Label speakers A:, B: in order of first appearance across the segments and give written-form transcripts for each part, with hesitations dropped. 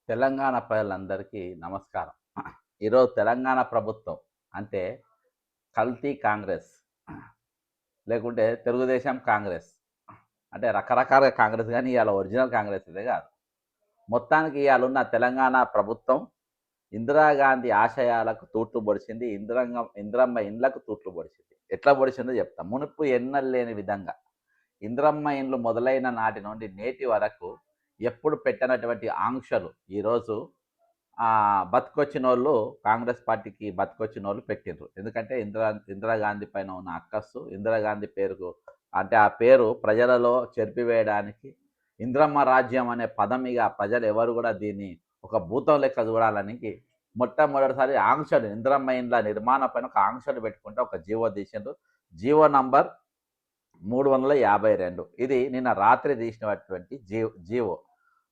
A: తెలంగాణ ప్రజలందరికీ నమస్కారం. ఈరోజు తెలంగాణ ప్రభుత్వం అంటే కల్తీ కాంగ్రెస్ లేకుంటే తెలుగుదేశం కాంగ్రెస్ అంటే రకరకాలుగా కాంగ్రెస్ గానీ ఇయాల ఒరిజినల్ కాంగ్రెస్ ఇదే గాదు. మొత్తానికి ఇయాలున్న తెలంగాణ ప్రభుత్వం ఇందిరాగాంధీ ఆశయాలకు తూట్లు పొడిచింది. ఇందిరమ్మ ఇండ్లకు తూట్లు పొడిచింది. ఎట్లా పొడిచిందో చెప్తా. మునుపు ఎన్నడూ లేని విధంగా ఇందిరమ్మ ఇండ్లు మొదలైన నాటి నుండి నేటి వరకు ఎప్పుడు పెట్టనటువంటి ఆంక్షలు ఈరోజు బతికొచ్చినోళ్ళు కాంగ్రెస్ పార్టీకి బతికొచ్చినోళ్ళు పెట్టిండ్రు. ఎందుకంటే ఇందిరాగాంధీ పైన ఉన్న అక్కస్సు, ఇందిరాగాంధీ పేరుకు అంటే ఆ పేరు ప్రజలలో చెరిపివేయడానికి, ఇందిరమ్మ రాజ్యం అనే పదం ఇగ ప్రజలు ఎవరు కూడా దీన్ని ఒక భూతం లెక్క చూడాలని మొట్టమొదటిసారి ఆంక్షలు ఇందిరమ్మ ఇండ్ల నిర్మాణం పైన ఒక ఆంక్షలు పెట్టుకుంటే ఒక జీవో తీసిండ్రు. GO number 352. ఇది నిన్న రాత్రి తీసినటువంటి జీవో.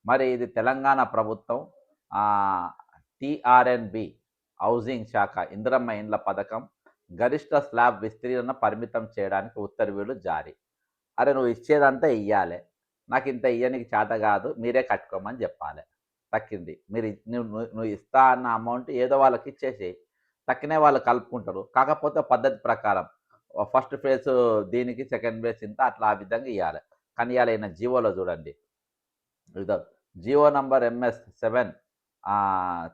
A: మరి ఇది తెలంగాణ ప్రభుత్వం టీఆర్ఎన్బి హౌసింగ్ శాఖ ఇందిరమ్మ ఇండ్ల పథకం గరిష్ట స్లాబ్ విస్తీర్ణ పరిమితం చేయడానికి ఉత్తర్వులు జారీ. అరే నువ్వు ఇచ్చేదంతా ఇయ్యాలి, నాకు ఇంత ఇయ్యనికి చేత కాదు, మీరే కట్టుకోమని చెప్పాలి. తక్కింది మీరు నువ్వు ఇస్తా అన్న అమౌంట్ ఏదో వాళ్ళకి ఇచ్చేసి తక్కినే వాళ్ళు కలుపుకుంటారు. కాకపోతే పద్ధతి ప్రకారం ఫస్ట్ ఫేజ్ దీనికి, సెకండ్ ఫేజ్ ఇంత అట్లా ఆ విధంగా ఇవ్వాలి. కానీ ఇవాళ ఈయన జీవోలో చూడండి, ఇదో జియో నంబర్ MS7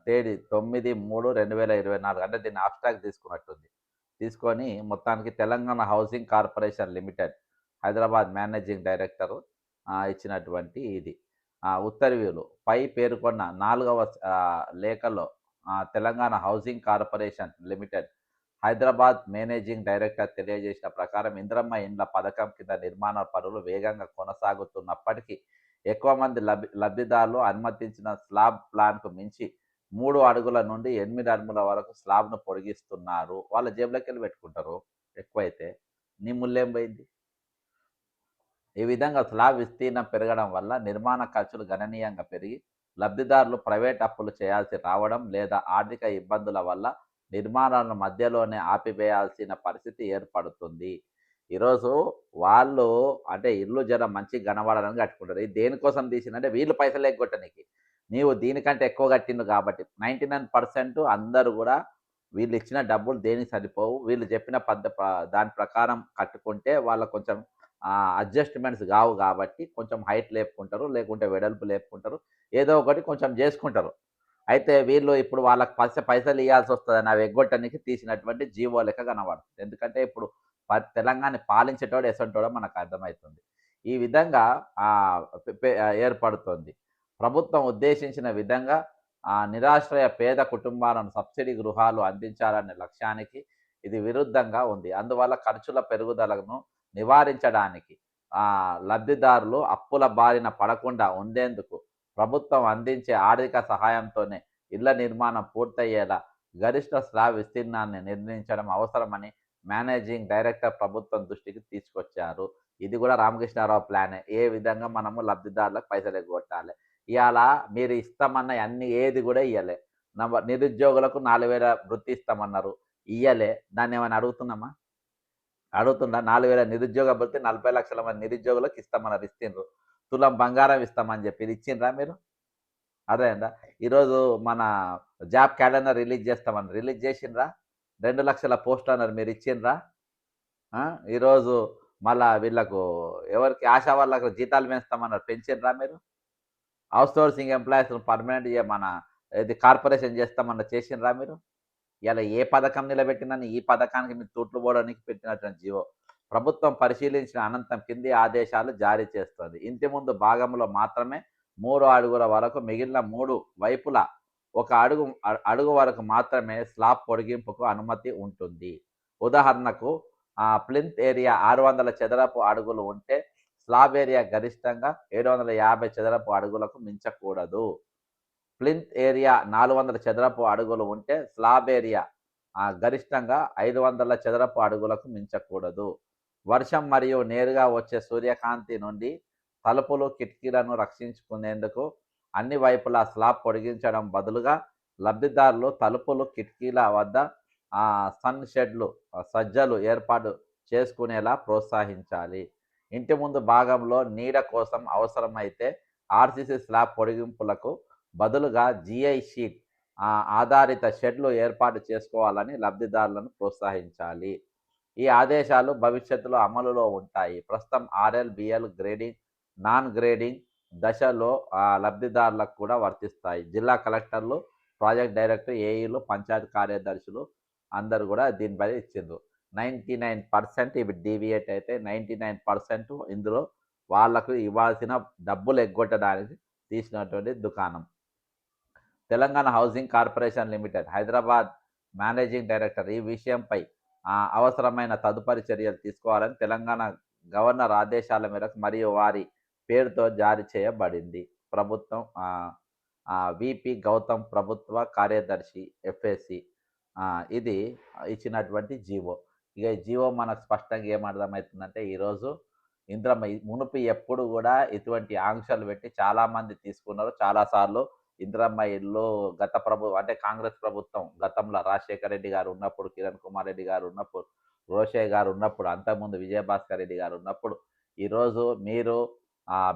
A: తేదీ 9/3/2024 అంటే దీన్ని ఆబ్స్ట్రాక్ట్ తీసుకున్నట్టుంది. తీసుకొని మొత్తానికి Telangana housing corporation limited Hyderabad managing director ఇచ్చినటువంటి ఇది ఉత్తర్వులు పై పేర్కొన్న 4వ లేఖలో Telangana housing corporation limited Hyderabad managing director తెలియజేసిన ప్రకారం ఇందిరమ్మ ఇండ్ల పథకం కింద నిర్మాణ పనులు వేగంగా కొనసాగుతున్నప్పటికీ ఎక్కువ మంది లబ్ధిదారులు అనుమతించిన స్లాబ్ ప్లాన్కు మించి 3 అడుగుల నుండి 8 అడుగుల వరకు స్లాబ్ను పొడిగిస్తున్నారు. వాళ్ళ జేబులోకి వెళ్ళి పెట్టుకుంటారు. ఎక్కువైతే నీ ముళ్ళేం పోయింది? ఈ విధంగా స్లాబ్ విస్తీర్ణం పెరగడం వల్ల నిర్మాణ ఖర్చులు గణనీయంగా పెరిగి లబ్ధిదారులు ప్రైవేట్ అప్పులు చేయాల్సి రావడం లేదా ఆర్థిక ఇబ్బందుల వల్ల నిర్మాణాలను మధ్యలోనే ఆపివేయాల్సిన పరిస్థితి ఏర్పడుతుంది. ఈరోజు వాళ్ళు అంటే ఇల్లు జర మంచిగా కనబడాలని కట్టుకుంటారు. ఇది దేనికోసం తీసిందంటే వీళ్ళు పైసలు ఎగ్గొట్టనికి. నీవు దీనికంటే ఎక్కువ కట్టిండు కాబట్టి 99% అందరూ కూడా వీళ్ళు ఇచ్చిన డబ్బులు దేనికి సరిపోవు. వీళ్ళు చెప్పిన దాని ప్రకారం కట్టుకుంటే వాళ్ళ కొంచెం అడ్జస్ట్మెంట్స్ కావు కాబట్టి కొంచెం హైట్ లేపుకుంటారు, లేకుంటే వెడల్పు లేపుకుంటారు, ఏదో ఒకటి కొంచెం చేసుకుంటారు. అయితే వీళ్ళు ఇప్పుడు వాళ్ళకి పైసలు ఇవ్వాల్సి వస్తుందని అవి ఎగ్గొట్టడానికి తీసినటువంటి జీవో లెక్క కనబడుతుంది. ఎందుకంటే ఇప్పుడు తెలంగాణ పాలించేటోడు ఎసంటోడో మనకు అర్థమవుతుంది. ఈ విధంగా ఏర్పడుతుంది. ప్రభుత్వం ఉద్దేశించిన విధంగా నిరాశ్రయ పేద కుటుంబాలను సబ్సిడీ గృహాలు అందించాలనే లక్ష్యానికి ఇది విరుద్ధంగా ఉంది. అందువల్ల ఖర్చుల పెరుగుదలను నివారించడానికి లబ్ధిదారులు అప్పుల బారిన పడకుండా ఉండేందుకు ప్రభుత్వం అందించే ఆర్థిక సహాయంతోనే ఇళ్ల నిర్మాణం పూర్తయ్యేలా గరిష్ట స్లాబ్ విస్తీర్ణాన్ని నిర్ణయించడం అవసరమని మేనేజింగ్ డైరెక్టర్ ప్రభుత్వం దృష్టికి తీసుకొచ్చారు. ఇది కూడా రామకృష్ణారావు ప్లానే. ఏ విధంగా మనము లబ్ధిదారులకు పైసలు ఎగ్గొట్టాలి. ఇవాళ మీరు ఇస్తామన్న అన్ని ఏది కూడా ఇయ్యలే. నిరుద్యోగులకు 4,000 వృత్తి ఇస్తామన్నారు, ఇయ్యలే. దాన్ని ఏమైనా అడుగుతున్నామా? అడుగుతుందా? 4,000 నిరుద్యోగ భృతి 40 లక్షల మంది నిరుద్యోగులకు ఇస్తామన్నారు, ఇచ్చిండ్రు. తులం బంగారం ఇస్తామని చెప్పి ఇది ఇచ్చిండ్రా మీరు? అర్థమైందా? ఈరోజు మన జాబ్ క్యాలెండర్ రిలీజ్ చేస్తామని రిలీజ్ చేసిండ్రా? 2 లక్షల పోస్టులు అన్నారు, మీరు ఇచ్చిండ్రా? ఈరోజు మళ్ళా వీళ్ళకు ఎవరికి ఆశా వాళ్ళకు జీతాలు పెంచుతామన్నారు, పెంచిండ్రా మీరు? అవుట్ సోర్సింగ్ ఎంప్లాయీస్ పర్మనెంట్ మన ఇది కార్పొరేషన్ చేస్తామన్నారు, చేసిండ్రా మీరు? ఇలా ఏ పథకం నిలబెట్టినని ఈ పథకానికి మీరు తూట్లు పోవడానికి పెట్టినటువంటి జీవో ప్రభుత్వం పరిశీలించిన అనంతరం కింది ఆదేశాలు జారీ చేస్తుంది. ఇంటి ముందు భాగంలో మాత్రమే 3 అడుగుల వరకు, మిగిలిన 3 వైపులా 1 అడుగు వరకు మాత్రమే స్లాబ్ పొడిగింపుకు అనుమతి ఉంటుంది. ఉదాహరణకు ప్లింత్ ఏరియా 600 చదరపు అడుగులు ఉంటే స్లాబ్ ఏరియా గరిష్టంగా 750 చదరపు అడుగులకు మించకూడదు. ప్లింత్ ఏరియా 400 చదరపు అడుగులు ఉంటే స్లాబ్ ఏరియా గరిష్టంగా 500 చదరపు అడుగులకు మించకూడదు. వర్షం మరియు నేరుగా వచ్చే సూర్యకాంతి నుండి తలుపులు, కిటికీలను రక్షించుకునేందుకు అన్ని వైపులా స్లాబ్ పొడిగించడం బదులుగా లబ్ధిదారులు తలుపులు, కిటికీల వద్ద సన్ షెడ్లు, సజ్జలు ఏర్పాటు చేసుకునేలా ప్రోత్సహించాలి. ఇంటి ముందు భాగంలో నీడ కోసం అవసరమైతే RCC స్లాబ్ పొడిగింపులకు బదులుగా జీఐ షీట్ ఆధారిత షెడ్లు ఏర్పాటు చేసుకోవాలని లబ్ధిదారులను ప్రోత్సహించాలి. ఈ ఆదేశాలు భవిష్యత్తులో అమలులో ఉంటాయి. ప్రస్తుతం RL, BL grading, non grading దశలో లబ్ధిదారులకు కూడా వర్తిస్తాయి. జిల్లా కలెక్టర్లు, ప్రాజెక్ట్ డైరెక్టర్, ఏఈలు, పంచాయతీ కార్యదర్శులు అందరూ కూడా దీనిపై ఇచ్చిండ్రు. 99% ఇవి డీవియేట్ అయితే 99% ఇందులో వాళ్లకు ఇవ్వాల్సిన డబ్బులు ఎగ్గొట్టడానికి తీసినటువంటి దుకాణం. Telangana housing corporation limited Hyderabad managing director ఈ విషయంపై అవసరమైన తదుపరి చర్యలు తీసుకోవాలని తెలంగాణ గవర్నర్ ఆదేశాల మేరకు మరియు వారి పేరుతో జారీ చేయబడింది. ప్రభుత్వం విపి గౌతమ్ ప్రభుత్వ కార్యదర్శి ఎఫ్ఎస్సి ఇది ఇచ్చినటువంటి జీవో. ఇక ఈ జీవో మనకు స్పష్టంగా ఏమర్థమవుతుందంటే ఈరోజు ఇంద్రమ్మ మునుపు ఎప్పుడు కూడా ఇటువంటి ఆంక్షలు పెట్టి చాలామంది తీసుకున్నారు. చాలాసార్లు ఇందిరమ్మ ఇల్లు అంటే కాంగ్రెస్ ప్రభుత్వం గతంలో రాజశేఖర రెడ్డి గారు ఉన్నప్పుడు, కిరణ్ కుమార్ రెడ్డి గారు ఉన్నప్పుడు, రోషయ్య గారు ఉన్నప్పుడు, అంతకుముందు విజయభాస్కర్ రెడ్డి గారు ఉన్నప్పుడు, ఈరోజు మీరు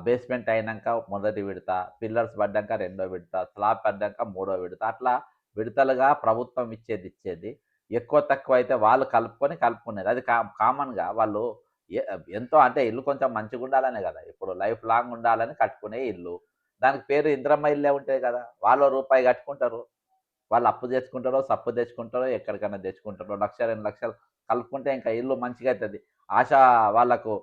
A: బేస్మెంట్ అయినాక మొదటి విడత, పిల్లర్స్ పడ్డాక రెండో విడత, స్లాబ్ పడ్డాక మూడో విడత, అట్లా విడతలుగా ప్రభుత్వం ఇచ్చేది. ఎక్కువ తక్కువ అయితే వాళ్ళు కలుపుకునేది. అది కామన్గా వాళ్ళు ఎంతో అంటే ఇల్లు కొంచెం మంచిగా ఉండాలనే కదా, ఇప్పుడు లైఫ్ లాంగ్ ఉండాలని కట్టుకునే ఇల్లు. దానికి పేరు ఇంద్రమ్మ ఇల్లే ఉంటుంది కదా. వాళ్ళు రూపాయి కట్టుకుంటారు, వాళ్ళు అప్పు తెచ్చుకుంటారో సప్పు తెచ్చుకుంటారో ఎక్కడికైనా తెచ్చుకుంటారో 1,00,000-2,00,000 కలుపుకుంటే ఇంకా ఇల్లు మంచిగా అవుతుంది. ఆశ వాళ్ళకు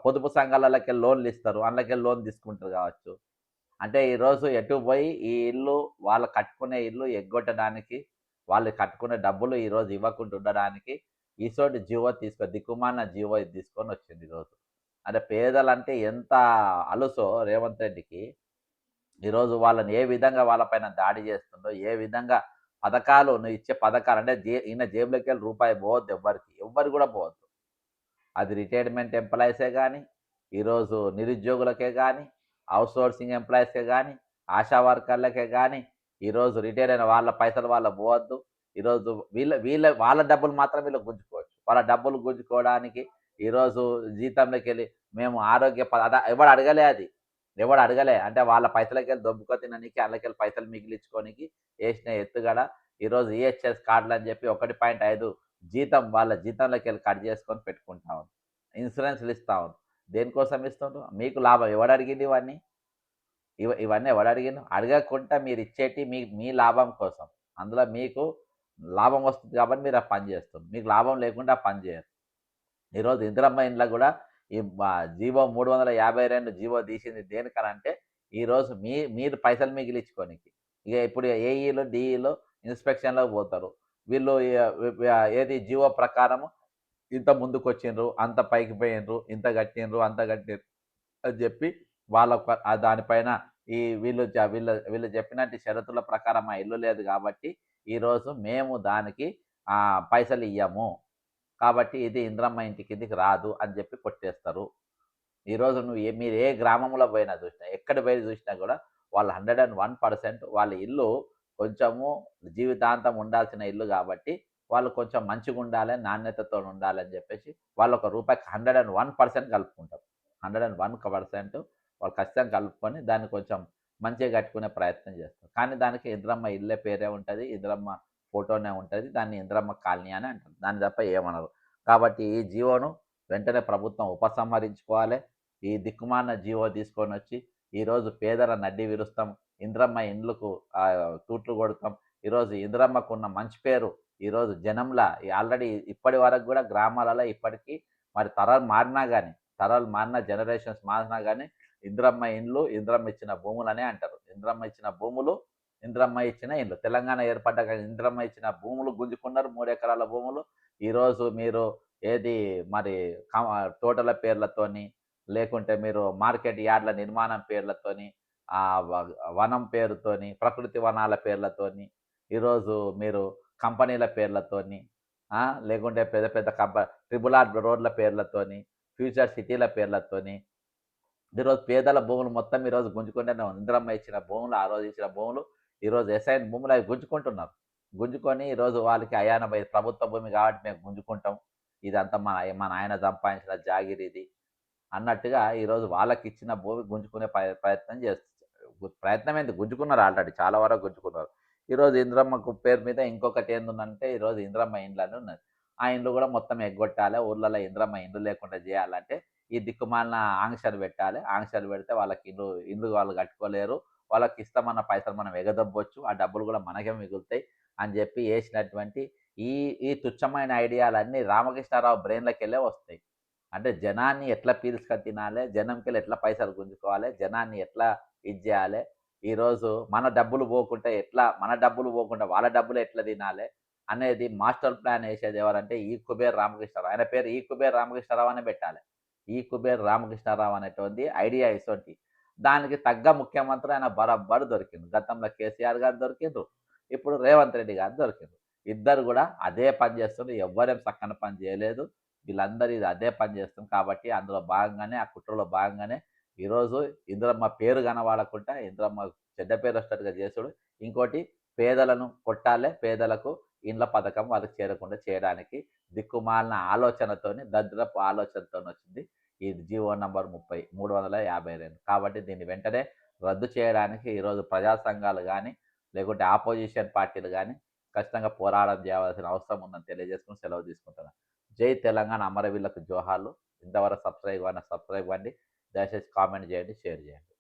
A: పొదుపు సంఘాలకి లోన్లు ఇస్తారు, అందులోకి లోన్ తీసుకుంటారు కావచ్చు. అంటే ఈరోజు ఎటు పోయి ఈ ఇల్లు వాళ్ళు కట్టుకునే ఇల్లు ఎగ్గొట్టడానికి, వాళ్ళు కట్టుకునే డబ్బులు ఈరోజు ఇవ్వకుండా ఉండడానికి ఈసోటి జీవో దిక్కుమాలిన జీవో తీసుకొని వచ్చింది ఈరోజు. అంటే పేదలంటే ఎంత అలుసో రేవంత్ రెడ్డికి, ఈరోజు వాళ్ళని ఏ విధంగా వాళ్ళపైన దాడి చేస్తుందో, ఏ విధంగా పథకాలు నువ్వు ఇచ్చే పథకాలు అంటే ఈయన జేబులోకి వెళ్ళి రూపాయి పోవద్దు, ఎవ్వరు కూడా పోవద్దు. అది రిటైర్మెంట్ ఎంప్లాయీసే కానీ, ఈరోజు నిరుద్యోగులకే కానీ, అవుట్సోర్సింగ్ ఎంప్లాయీస్కే కానీ, ఆశా వర్కర్లకే కానీ, ఈరోజు రిటైర్ అయిన వాళ్ళ పైసలు వాళ్ళ పోవద్దు. ఈరోజు వాళ్ళ డబ్బులు మాత్రం వీళ్ళు గుంజుకోవచ్చు. వాళ్ళ డబ్బులు గుంజుకోవడానికి ఈరోజు జీతంలోకి వెళ్ళి మేము ఆరోగ్య ఎవడు అడగలే, ఎవడు అడగలే అంటే వాళ్ళ పైసలకి వెళ్ళి దొబ్బుకో తినడానికి, అందులోకి పైసలు మిగిలించుకోనికి వేసిన ఎత్తుగడ. ఈరోజు ఈహెచ్ఎస్ కార్డులు అని చెప్పి 1.5 జీతం వాళ్ళ జీతంలోకి వెళ్ళి కట్ చేసుకొని పెట్టుకుంటా ఉంది. ఇన్సూరెన్స్లు ఇస్తా ఉంది. దేనికోసం ఇస్తుండ్రు? మీకు లాభం. ఎవడు అడిగింది ఇవన్నీ? ఇవన్నీ ఎవడు అడిగిండు? అడగకుండా మీరు ఇచ్చేటి మీ లాభం కోసం. అందులో మీకు లాభం వస్తుంది కాబట్టి మీరు ఆ పని చేస్తుంది. మీకు లాభం లేకుండా ఆ పని చేయరు. ఈరోజు ఇందిరమ్మ ఇండ్ల కూడా ఈ జీవో 352 జీవో తీసింది దేనికనంటే ఈరోజు మీరు పైసలు మిగిలించుకోనికి. ఇక ఇప్పుడు ఏఈలు, డిఈలు ఇన్స్పెక్షన్లోకి పోతారు. వీళ్ళు ఏది జీవో ప్రకారం ఇంత ముందుకు వచ్చిండ్రు, అంత పైకి పోయినరు, ఇంత కట్టిండ్రు, అంత కట్టిండ్రు అని చెప్పి వాళ్ళ దానిపైన ఈ వీళ్ళు చెప్పినట్టు షరతుల ప్రకారం ఆ ఇల్లు లేదు కాబట్టి ఈరోజు మేము దానికి పైసలు ఇయ్యము, కాబట్టి ఇది ఇంద్రమ్మ ఇంటి కిందికి రాదు అని చెప్పి కొట్టేస్తారు. ఈరోజు మీరు ఏ గ్రామంలో పోయినా చూసినా, ఎక్కడ పోయి చూసినా కూడా వాళ్ళు 101% వాళ్ళ ఇల్లు కొంచెము జీవితాంతం ఉండాల్సిన ఇల్లు కాబట్టి వాళ్ళు కొంచెం మంచిగా ఉండాలి, నాణ్యతతో ఉండాలని చెప్పేసి వాళ్ళు ఒక రూపాయికి 101% కలుపుకుంటారు. 101% వాళ్ళు ఖచ్చితంగా కలుపుకొని దాన్ని కొంచెం మంచిగా కట్టుకునే ప్రయత్నం చేస్తారు. కానీ దానికి ఇంద్రమ్మ ఇల్లే పేరే ఉంటుంది, ఇంద్రమ్మ ఫోటోనే ఉంటుంది, దాన్ని ఇంద్రమ్మ కాలనీ అని అంటారు. దాన్ని తప్ప ఏమనరు. కాబట్టి ఈ జీవోను వెంటనే ప్రభుత్వం ఉపసంహరించుకోవాలి. ఈ దిక్కుమాలిన జీవో తీసుకొని వచ్చి ఈరోజు పేదల నడ్డి విరుస్తాం, ఇంద్రమ్మ ఇండ్లకు తూట్లు కొడతాం. ఈరోజు ఇంద్రమ్మకు ఉన్న మంచి పేరు ఈరోజు జనంలా ఆల్రెడీ ఇప్పటి వరకు కూడా గ్రామాలలో ఇప్పటికీ మరి తరాలు మారినా జనరేషన్స్ మారినా కానీ ఇంద్రమ్మ ఇండ్లు, ఇంద్రమ్మ ఇచ్చిన భూములనే అంటారు. ఇంద్రమ్మ ఇచ్చిన భూములు, ఇంద్రమ్మ ఇచ్చిన ఇండ్లు. తెలంగాణ ఏర్పడ్డాక ఇంద్రమ్మ ఇచ్చిన భూములు గుంజుకున్నారు, 3 ఎకరాల భూములు. ఈరోజు మీరు ఏది మరి తోటల పేర్లతోని, లేకుంటే మీరు మార్కెట్ యార్డ్ల నిర్మాణం పేర్లతోని, వనం పేరుతోని, ప్రకృతి వనాల పేర్లతోని, ఈరోజు మీరు కంపెనీల పేర్లతోని, లేకుంటే పెద్ద పెద్ద ట్రిపుల్ ఆర్ రోడ్ల పేర్లతోని, ఫ్యూచర్ సిటీల పేర్లతోని ఈరోజు పేదల భూములు మొత్తం ఈరోజు గుంజుకుంటూనే ఉంది. ఇందిరమ్మ ఇచ్చిన భూములు, ఆ రోజు ఇచ్చిన భూములు, ఈరోజు ఎస్ఐన్ భూములు అవి గుంజుకుంటున్నారు. గుంజుకొని ఈరోజు వాళ్ళకి అయాన ప్రభుత్వ భూమి కాబట్టి మేము గుంజుకుంటాం, ఇదంతా మా నాయన సంపాదించిన జాగిరి ఇది అన్నట్టుగా ఈరోజు వాళ్ళకి ఇచ్చిన భూమి గుంజుకునే ప్రయత్నం ప్రయత్నం ఏంది గుంజుకున్నారు ఆల్రెడీ చాలా వరకు గుంజుకున్నారు. ఈరోజు ఇందిరమ్మకు పేరు మీద ఇంకొకటి ఏందుందంటే ఈరోజు ఇందిరమ్మ ఇండ్లని ఉన్నది. ఆ ఇండ్లు కూడా మొత్తం ఎగ్గొట్టాలి. ఊర్లలో ఇందిరమ్మ ఇండ్లు లేకుండా చేయాలంటే ఈ దిక్కుమాలిన ఆంక్షలు పెట్టాలి. ఆంక్షలు పెడితే వాళ్ళకి ఇల్లు వాళ్ళు కట్టుకోలేరు. వాళ్ళకి ఇస్తామన్న పైసలు మనం ఎగదొబ్బొచ్చు. ఆ డబ్బులు కూడా మనకే మిగులుతాయి అని చెప్పి ఏసినటువంటి ఈ ఈ తుచ్చమైన ఐడియాలన్నీ రామకృష్ణారావు బ్రెయిన్‌లోకెళ్ళే వస్తాయి. అంటే జనాన్ని ఎట్లా పీల్చుకొని తినాలే, జనంకెళ్ళి ఎట్లా పైసలు గుంజుకోవాలి, జనాన్ని ఎట్లా ఇది జేయాలే, ఈరోజు మన డబ్బులు పోకుండా వాళ్ళ డబ్బులు ఎట్లా తినాలే అనేది మాస్టర్ ప్లాన్ ఏసేది ఎవరంటే ఈ కుబేర్ రామకృష్ణారావు. ఆయన పేరు ఈ కుబేర్ రామకృష్ణారావు అనే పెట్టాలే. ఈ కుబేర్ రామకృష్ణారావు అనేటోంది ఐడియా ఇసోంటి. దానికి తగ్గ ముఖ్యమంత్రి ఆయన బరాబర్ దొరికిండు. గతంలో కేసీఆర్ గారు దొరికిండ్రు. ఇప్పుడు రేవంత్ రెడ్డి గారు దొరికిండ్రు. ఇద్దరు గూడా అదే పని చేస్తుండ్రు. ఎవ్వరేం సక్కన పని జేయలేదు. వీళ్ళందరూ ఇది అదే పని చేస్తుంది కాబట్టి అందులో భాగంగానే ఆ కుట్రలో భాగంగానే ఈరోజు ఇందిరమ్మ పేరు కనబడకుండా ఇందిరమ్మ చెడ్డ పేరు వచ్చేటట్టుగా చేసుడు. ఇంకోటి పేదలను కొట్టాలే, పేదలకు ఇండ్ల పథకం వాళ్ళకి చేరకుండా చేయడానికి దిక్కుమాలిన ఆలోచనతోని దరిద్రపు ఆలోచనతోని వచ్చింది ఈ జీవో నంబర్ 30 352. కాబట్టి దీన్ని వెంటనే రద్దు చేయడానికి ఈరోజు ప్రజా సంఘాలు గానీ, లేకుంటే ఆపోజిషన్ పార్టీలు గానీ ఖచ్చితంగా పోరాటం చేయవలసిన అవసరం ఉందని తెలియజేసుకొని సెలవు తీసుకుంటున్నాను. జై తెలంగాణ అమరవీరులకు జోహార్లు. ఇంతవరకు సబ్స్క్రైబ్ సబ్స్క్రైబ్ కండి. దయచేసి కామెంట్ చేయండి, షేర్ చేయండి.